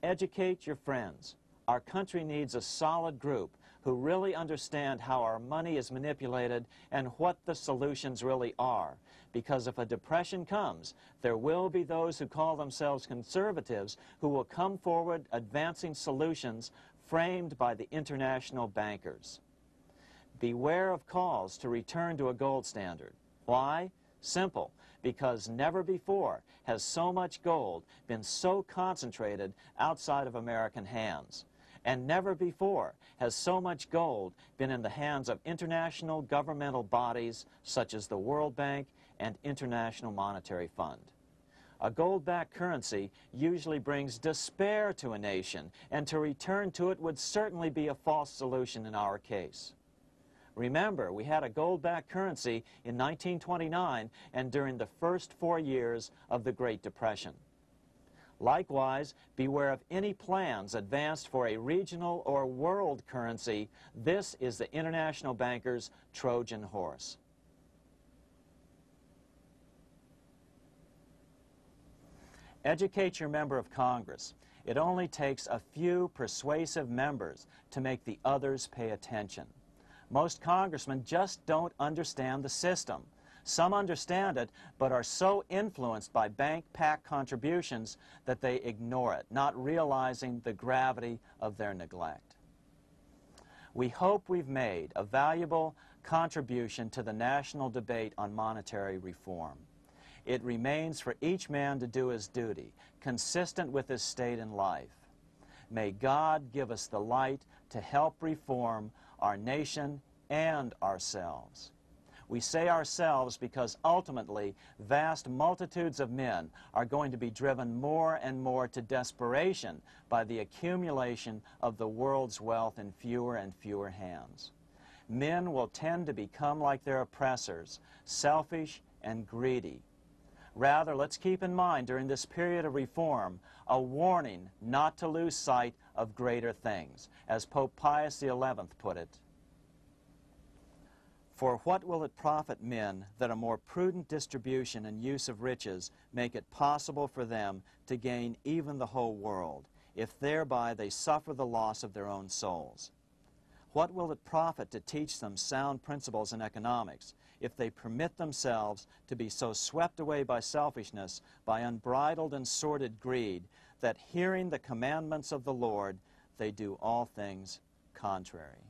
Educate your friends. Our country needs a solid group who really understand how our money is manipulated and what the solutions really are. Because if a depression comes, there will be those who call themselves conservatives who will come forward advancing solutions framed by the international bankers. Beware of calls to return to a gold standard. Why? Simple, because never before has so much gold been so concentrated outside of American hands. And never before has so much gold been in the hands of international governmental bodies such as the World Bank and International Monetary Fund. A gold-backed currency usually brings despair to a nation, and to return to it would certainly be a false solution in our case. Remember, we had a gold-backed currency in 1929 and during the first 4 years of the Great Depression. Likewise, beware of any plans advanced for a regional or world currency. This is the international bankers' Trojan horse. Educate your member of Congress. It only takes a few persuasive members to make the others pay attention. Most congressmen just don't understand the system. Some understand it, but are so influenced by bank PAC contributions that they ignore it, not realizing the gravity of their neglect. We hope we've made a valuable contribution to the national debate on monetary reform. It remains for each man to do his duty, consistent with his state in life. May God give us the light to help reform our nation and ourselves. We say ourselves because ultimately vast multitudes of men are going to be driven more and more to desperation by the accumulation of the world's wealth in fewer and fewer hands. Men will tend to become like their oppressors, selfish and greedy. Rather, let's keep in mind during this period of reform a warning not to lose sight of greater things, as Pope Pius XI put it. For what will it profit men that a more prudent distribution and use of riches make it possible for them to gain even the whole world, if thereby they suffer the loss of their own souls? What will it profit to teach them sound principles in economics, if they permit themselves to be so swept away by selfishness, by unbridled and sordid greed, that hearing the commandments of the Lord, they do all things contrary?